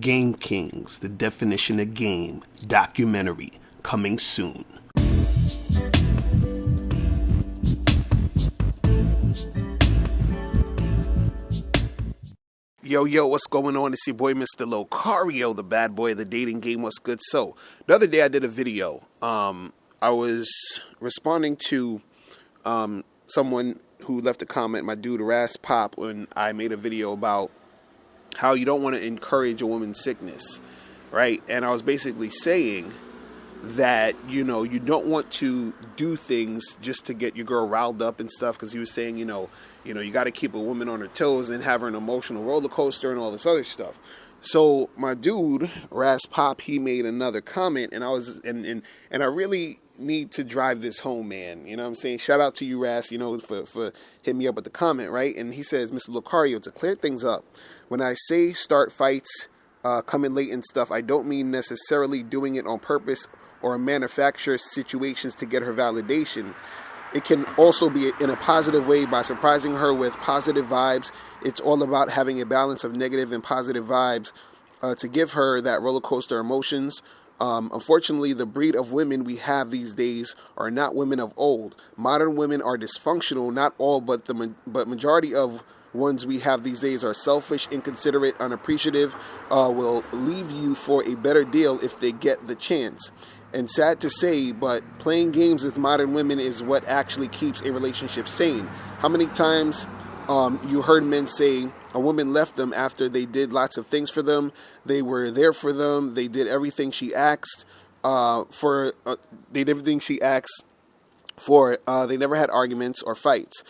Game Kings, the definition of game, documentary, coming soon. Yo, what's going on? It's your boy, Mr. Locario, the bad boy of the dating game. What's good? So, the other day I did a video. I was responding to someone who left a comment, my dude Ras Pop, when I made a video about how you don't want to encourage a woman's sickness, right? And I was basically saying that, you don't want to do things just to get your girl riled up and stuff, because he was saying, you got to keep a woman on her toes and have her an emotional roller coaster and all this other stuff. So my dude, Ras Pop, he made another comment, and I was, and I really need to drive this home, man. You know what I'm saying? Shout out to you, Ras, for hitting me up with the comment, right? And he says, Mr. Locario, to clear things up, when I say start fights, coming late and stuff, I don't mean necessarily doing it on purpose or manufacture situations to get her validation. It can also be in a positive way by surprising her with positive vibes. It's all about having a balance of negative and positive vibes to give her that roller coaster emotions. Unfortunately, the breed of women we have these days are not women of old. Modern women are dysfunctional, not all, but majority of ones we have these days are selfish, inconsiderate, unappreciative, will leave you for a better deal if they get the chance. And sad to say, but playing games with modern women is what actually keeps a relationship sane. How many times you heard men say a woman left them after they did lots of things for them, they were there for them, they did everything she asked for, they never had arguments or fights,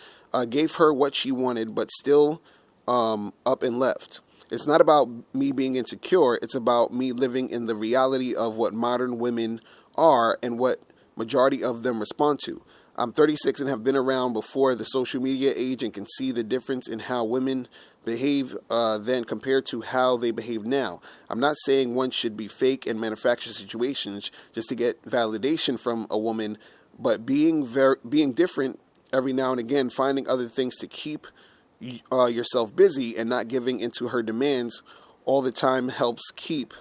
gave her what she wanted, but still up and left. It's not about me being insecure. It's about me living in the reality of what modern women are and what majority of them respond to. I'm 36 and have been around before the social media age and can see the difference in how women behave then compared to how they behave now. I'm not saying one should be fake and manufacture situations just to get validation from a woman, but being different every now and again, finding other things to keep yourself busy and not giving into her demands all the time helps keep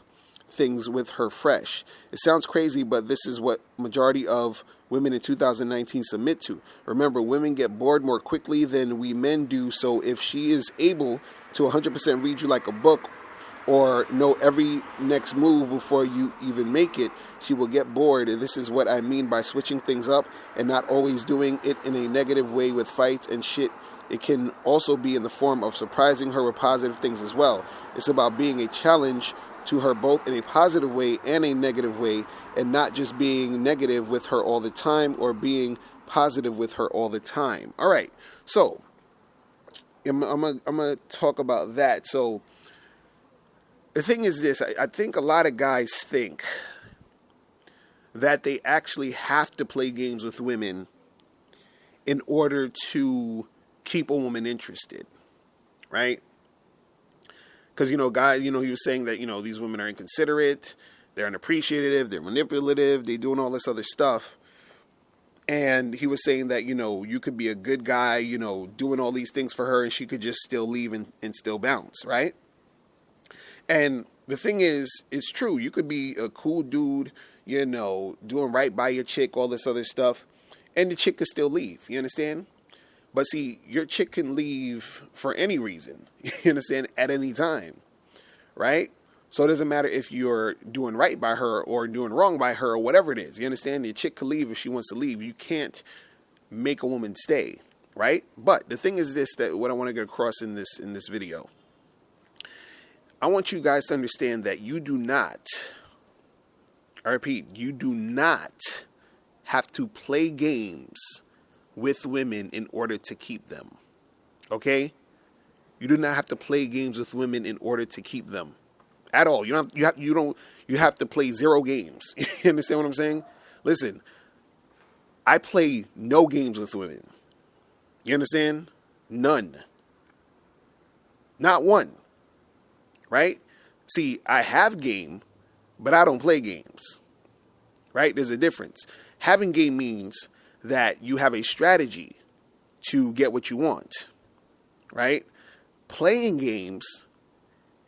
things with her fresh. It sounds crazy, but this is what majority of women in 2019 submit to. Remember, women get bored more quickly than we men do, so if she is able to 100% read you like a book or know every next move before you even make it, she will get bored. And this is what I mean by switching things up and not always doing it in a negative way with fights and shit. It can also be in the form of surprising her with positive things as well. It's about being a challenge to her both in a positive way and a negative way, and not just being negative with her all the time or being positive with her all the time. All right, so I'm gonna talk about that. So the thing is this, I think a lot of guys think that they actually have to play games with women in order to keep a woman interested, right? Because, guys, he was saying that, these women are inconsiderate, they're unappreciative, they're manipulative, they're doing all this other stuff. And he was saying that, you could be a good guy, doing all these things for her, and she could just still leave and still bounce, right? And the thing is, it's true. You could be a cool dude, doing right by your chick, all this other stuff, and the chick could still leave. You understand? But see, your chick can leave for any reason, you understand, at any time, right? So it doesn't matter if you're doing right by her or doing wrong by her or whatever it is. You understand? Your chick can leave if she wants to leave. You can't make a woman stay, right? But the thing is this, that what I want to get across in this video. I want you guys to understand that you do not, I repeat, you do not have to play games with women in order to keep them. Okay? You do not have to play games with women in order to keep them at all. You have to play zero games. You understand what I'm saying? Listen, I play no games with women. You understand? None. Not one. Right? See, I have game, but I don't play games. Right? There's a difference. Having game means that you have a strategy to get what you want, right? Playing games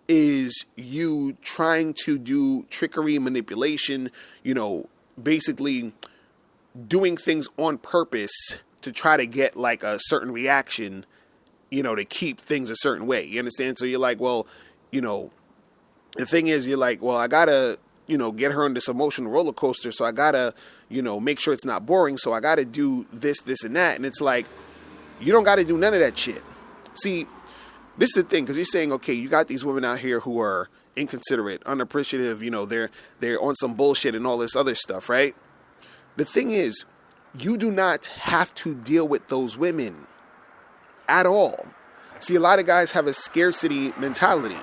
is you trying to do trickery, manipulation, basically doing things on purpose to try to get like a certain reaction, to keep things a certain way. You understand? So you're like, well, the thing is, you're like, well, I gotta, get her on this emotional roller coaster. So I gotta, make sure it's not boring. So I gotta do this, this, and that. And it's like, you don't gotta do none of that shit. See, this is the thing, because you're saying, okay, you got these women out here who are inconsiderate, unappreciative, they're on some bullshit and all this other stuff, right? The thing is, you do not have to deal with those women at all. See, a lot of guys have a scarcity mentality,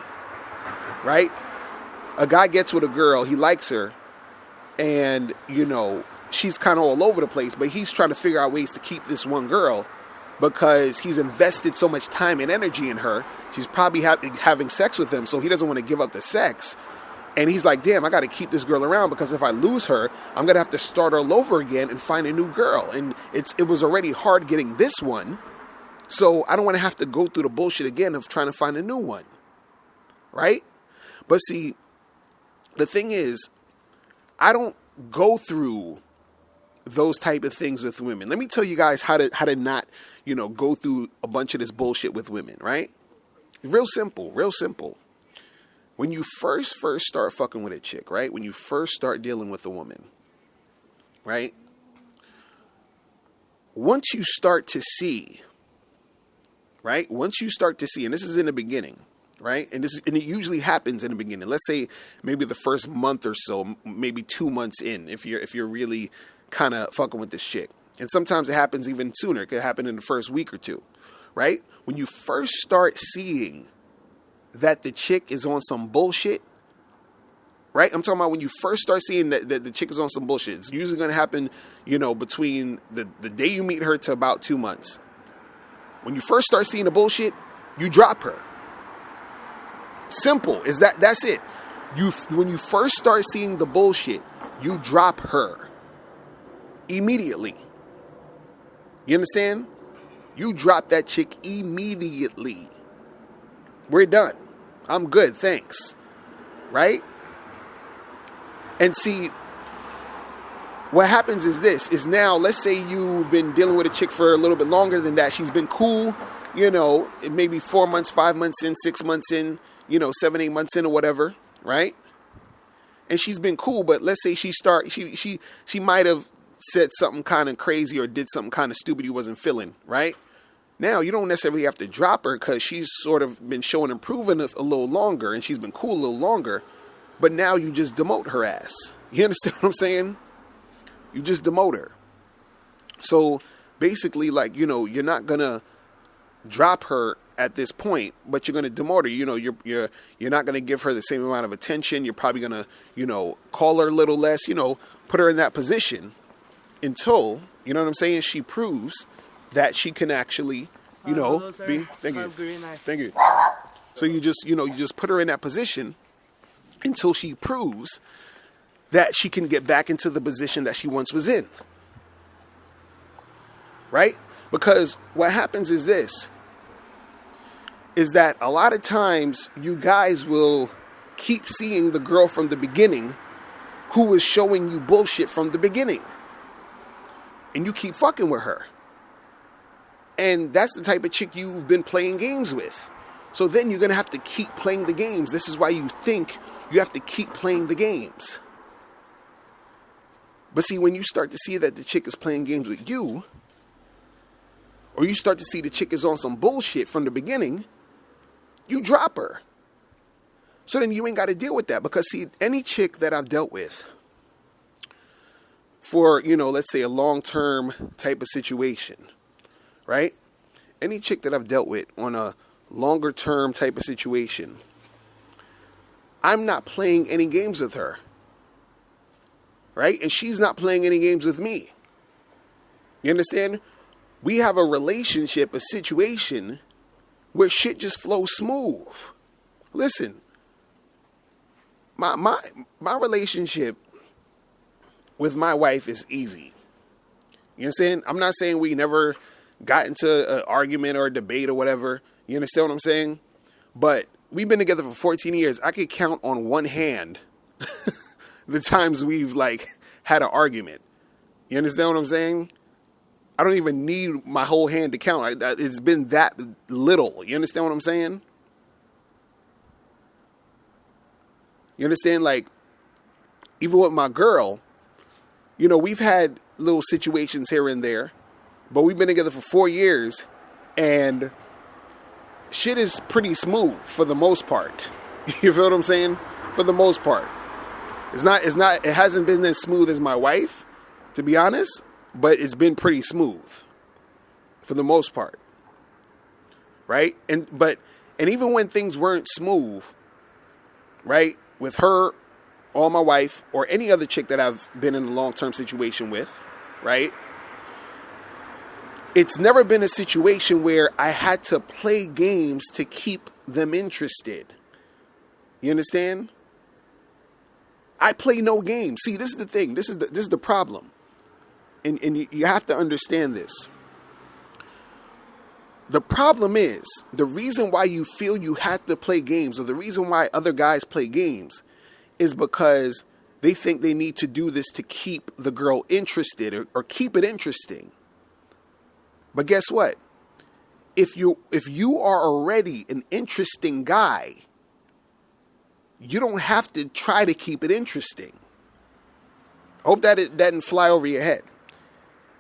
right? A guy gets with a girl, he likes her, and, she's kind of all over the place, but he's trying to figure out ways to keep this one girl because he's invested so much time and energy in her. She's probably having sex with him, so he doesn't want to give up the sex. And he's like, damn, I got to keep this girl around because if I lose her, I'm going to have to start all over again and find a new girl. And it was already hard getting this one, so I don't want to have to go through the bullshit again of trying to find a new one, right? But see, the thing is, I don't go through those type of things with women. Let me tell you guys how to not, go through a bunch of this bullshit with women, right? Real simple. When you first start fucking with a chick, right? When you first start dealing with a woman, right? Once you start to see, right? Once you start to see, and this is in the beginning, right? And it usually happens in the beginning. Let's say maybe the first month or so, maybe 2 months in, if you're really kind of fucking with this chick. And sometimes it happens even sooner. It could happen in the first week or two, right? When you first start seeing that the chick is on some bullshit, right? I'm talking about when you first start seeing that the chick is on some bullshit. It's usually going to happen, between the day you meet her to about 2 months. When you first start seeing the bullshit, you drop her. Simple. That's it. When you first start seeing the bullshit, you drop her immediately. You understand? You drop that chick immediately. We're done. I'm good, thanks. Right? And see, what happens is now, let's say you've been dealing with a chick for a little bit longer than that. She's been cool, maybe 4 months, 5 months in, 6 months in, 7, 8 months in or whatever, right? And she's been cool, but let's say she might have said something kind of crazy or did something kind of stupid you wasn't feeling, right? Now, you don't necessarily have to drop her because she's sort of been showing improvement a little longer and she's been cool a little longer, but now you just demote her ass. You understand what I'm saying? You just demote her. So basically, like, you're not going to drop her at this point, but you're going to demote her. You're not going to give her the same amount of attention. You're probably going to, call her a little less, put her in that position until, you know what I'm saying, she proves that she can actually, hello, be. Thank you. Thank you. So you just put her in that position until she proves that she can get back into the position that she once was in. Right? Because what happens is that a lot of times you guys will keep seeing the girl from the beginning who is showing you bullshit from the beginning. And you keep fucking with her. And that's the type of chick you've been playing games with. So then you're going to have to keep playing the games. This is why you think you have to keep playing the games. But see, when you start to see that the chick is playing games with you, or you start to see the chick is on some bullshit from the beginning, you drop her. So then you ain't got to deal with that. Because see, any chick that I've dealt with for, let's say a long-term type of situation, right? Any chick that I've dealt with on a longer-term type of situation, I'm not playing any games with her, right? And she's not playing any games with me. You understand? We have a relationship, a situation where shit just flows smooth. Listen, my relationship with my wife is easy. You understand? I'm not saying we never got into an argument or a debate or whatever. You understand what I'm saying? But we've been together for 14 years. I could count on one hand the times we've like had an argument. You understand what I'm saying? I don't even need my whole hand to count. It's been that little. You understand what I'm saying? You understand? Like, even with my girl, you know, we've had little situations here and there, but we've been together for 4 years, and shit is pretty smooth for the most part. You feel what I'm saying? For the most part. It hasn't been as smooth as my wife, to be honest, but it's been pretty smooth for the most part. Right? And even when things weren't smooth, right, with her or my wife or any other chick that I've been in a long-term situation with, right? It's never been a situation where I had to play games to keep them interested. You understand? I play no games. See, this is the thing. This is the problem. And you have to understand this. The problem is, the reason why you feel you have to play games, or the reason why other guys play games, is because they think they need to do this to keep the girl interested or keep it interesting. But guess what? If you are already an interesting guy, you don't have to try to keep it interesting. I hope that it didn't fly over your head.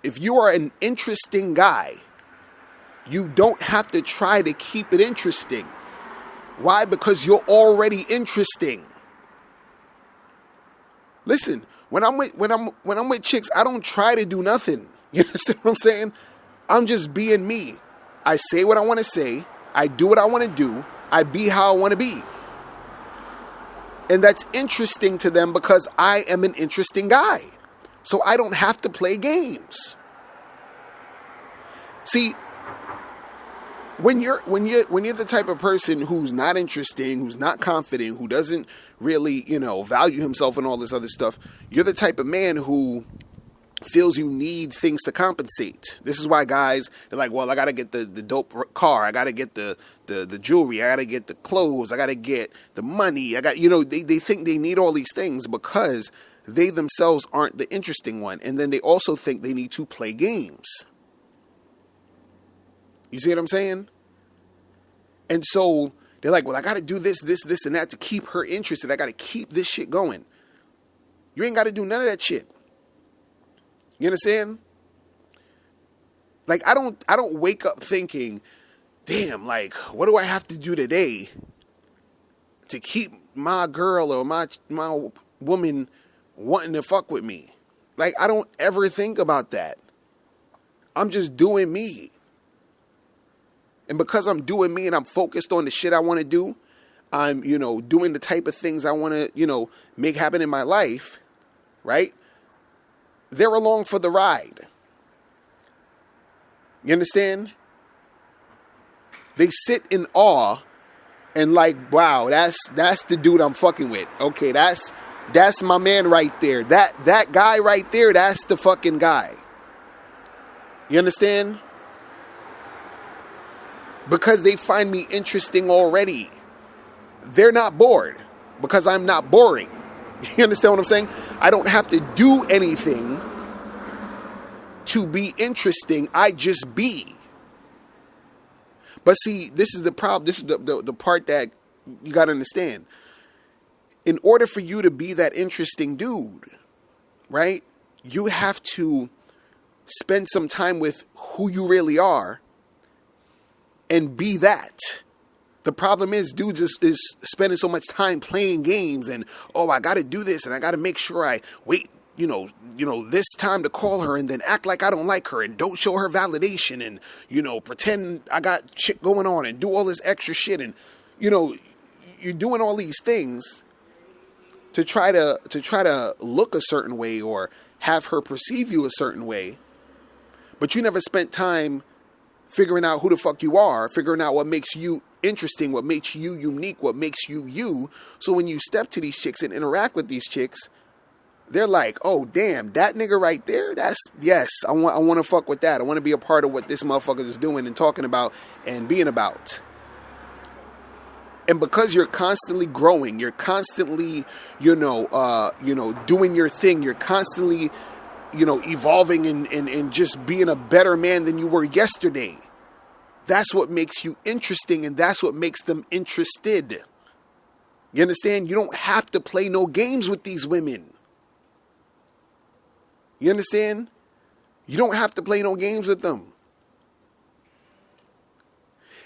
If you are an interesting guy, you don't have to try to keep it interesting. Why? Because you're already interesting. Listen, when I'm with chicks, I don't try to do nothing. You understand what I'm saying? I'm just being me. I say what I want to say. I do what I want to do. I be how I want to be. And that's interesting to them because I am an interesting guy. So I don't have to play games. See, when you're the type of person who's not interesting, who's not confident, who doesn't really, value himself and all this other stuff, you're the type of man who feels you need things to compensate. This is why guys, they're like, well, I got to get the dope car. I got to get the jewelry. I got to get the clothes. I got to get the money. They think they need all these things because they themselves aren't the interesting one. And then they also think they need to play games. You see what I'm saying? And so they're like, well, I got to do this, and that to keep her interested. I got to keep this shit going. You ain't got to do none of that shit. You understand? Like, I don't wake up thinking, damn, like, what do I have to do today to keep my girl or my woman wanting to fuck with me? Like, I don't ever think about that. I'm just doing me. And because I'm doing me and I'm focused on the shit I want to do, I'm, doing the type of things I want to, make happen in my life, right? They're along for the ride. You understand? They sit in awe and like, wow, that's the dude I'm fucking with. Okay, that's my man right there. That guy right there, that's the fucking guy. You understand? Because they find me interesting already. They're not bored because I'm not boring. You understand what I'm saying? I don't have to do anything to be interesting. I just be. But see, this is the problem. This is the part that you got to understand. In order for you to be that interesting dude, right, you have to spend some time with who you really are and be that. The problem is dudes is spending so much time playing games and, I got to do this and I got to make sure I wait, this time to call her and then act like I don't like her and don't show her validation and, pretend I got shit going on and do all this extra shit. And, you're doing all these things to try to look a certain way or have her perceive you a certain way. But you never spent time figuring out who the fuck you are, figuring out what makes you interesting, what makes you unique, what makes you you. So when you step to these chicks and interact with these chicks, they're like, oh, damn, that nigga right there, I want to fuck with that. I want to be a part of what this motherfucker is doing and talking about and being about. And because you're constantly growing, you're constantly, doing your thing, you're constantly, evolving and just being a better man than you were yesterday. That's what makes you interesting, and that's what makes them interested. You understand? You don't have to play no games with these women. You understand? You don't have to play no games with them.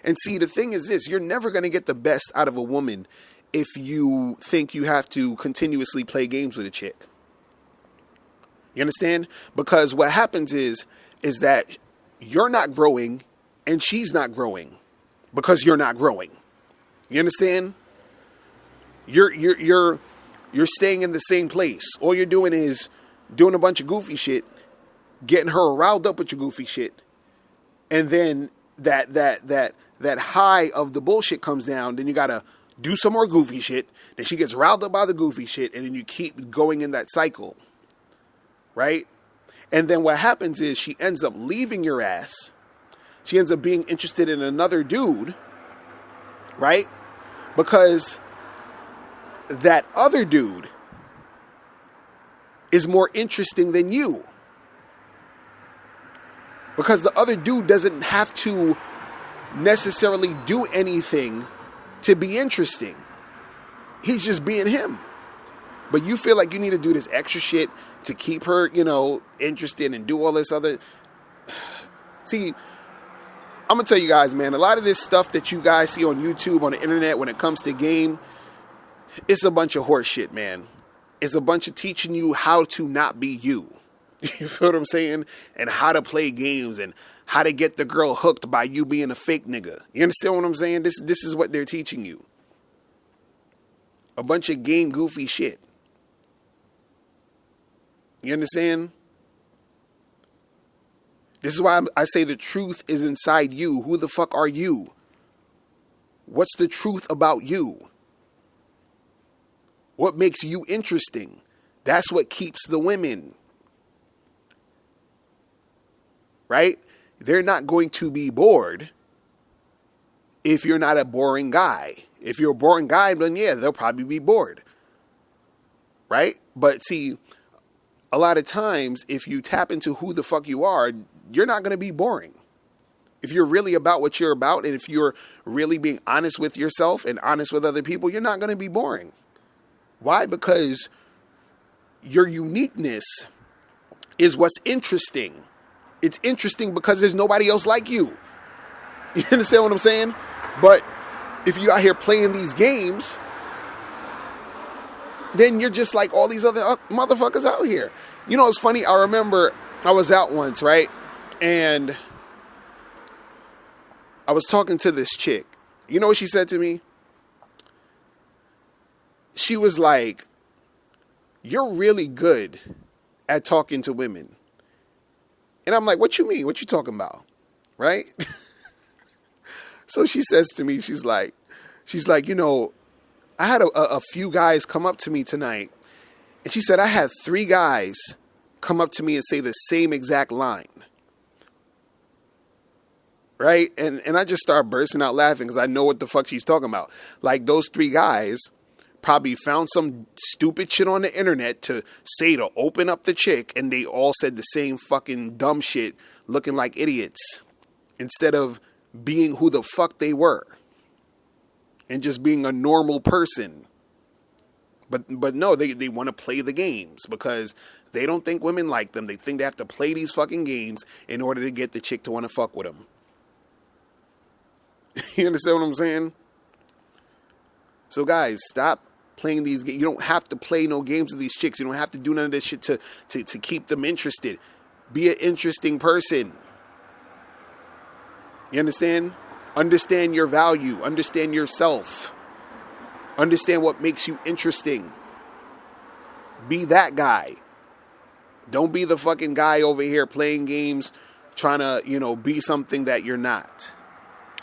And see, the thing is this, you're never going to get the best out of a woman if you think you have to continuously play games with a chick. You understand? Because what happens is that you're not growing and she's not growing because you're not growing. You understand? You're staying in the same place. All you're doing is doing a bunch of goofy shit, getting her riled up with your goofy shit, and then that high of the bullshit comes down, then you gotta do some more goofy shit, then she gets riled up by the goofy shit, and then you keep going in that cycle, right? And then what happens is she ends up leaving your ass. She ends up being interested in another dude, right? Because that other dude is more interesting than you. Because the other dude doesn't have to necessarily do anything to be interesting. He's just being him. But you feel like you need to do this extra shit to keep her, interested and do all this other. See, I'm going to tell you guys, man, a lot of this stuff that you guys see on YouTube, on the internet, when it comes to game, it's a bunch of horse shit, man. It's a bunch of teaching you how to not be you. You feel what I'm saying? And how to play games and how to get the girl hooked by you being a fake nigga. You understand what I'm saying? This is what they're teaching you. A bunch of game goofy shit. You understand? This is why I say the truth is inside you. Who the fuck are you? What's the truth about you? What makes you interesting? That's what keeps the women. Right? They're not going to be bored if you're not a boring guy. If you're a boring guy, then yeah, they'll probably be bored. Right? But see, a lot of times, if you tap into who the fuck you are, you're not going to be boring. If you're really about what you're about, and if you're really being honest with yourself and honest with other people, you're not going to be boring. Why? Because your uniqueness is what's interesting. It's interesting because there's nobody else like you. You understand what I'm saying? But if you're out here playing these games, then you're just like all these other motherfuckers out here. You know, it's funny. I remember I was out once, right? And I was talking to this chick. You know what she said to me? She was like, "You're really good at talking to women." And I'm like, "What you mean? What you talking about?" Right? So she says to me, she's like, I had a few guys come up to me tonight. And she said, I had 3 guys come up to me and say the same exact line. Right? And I just started bursting out laughing because I know what the fuck she's talking about. Like, those 3 guys probably found some stupid shit on the internet to say to open up the chick, and they all said the same fucking dumb shit looking like idiots instead of being who the fuck they were and just being a normal person. But no, they want to play the games because they don't think women like them. They think they have to play these fucking games in order to get the chick to want to fuck with them. You understand what I'm saying? So guys, stop playing these games. You don't have to play no games with these chicks. You don't have to do none of this shit to keep them interested. Be an interesting person. You understand? Understand your value. Understand yourself. Understand what makes you interesting. Be that guy. Don't be the fucking guy over here playing games, trying to, be something that you're not.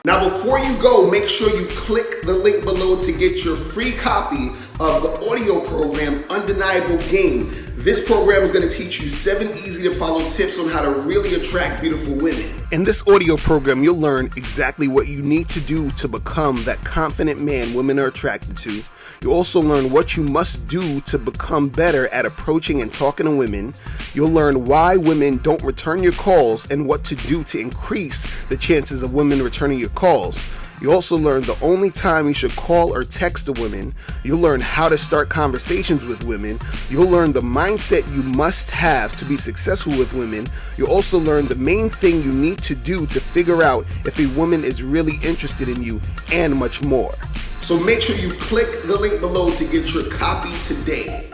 Now, before you go, make sure you click the link below to get your free copy of the audio program, Undeniable Game. This program is going to teach you 7 easy to follow tips on how to really attract beautiful women. In this audio program, you'll learn exactly what you need to do to become that confident man women are attracted to. You'll also learn what you must do to become better at approaching and talking to women. You'll learn why women don't return your calls and what to do to increase the chances of women returning your calls. You'll also learn the only time you should call or text a woman. You'll learn how to start conversations with women. You'll learn the mindset you must have to be successful with women. You'll also learn the main thing you need to do to figure out if a woman is really interested in you, and much more. So make sure you click the link below to get your copy today.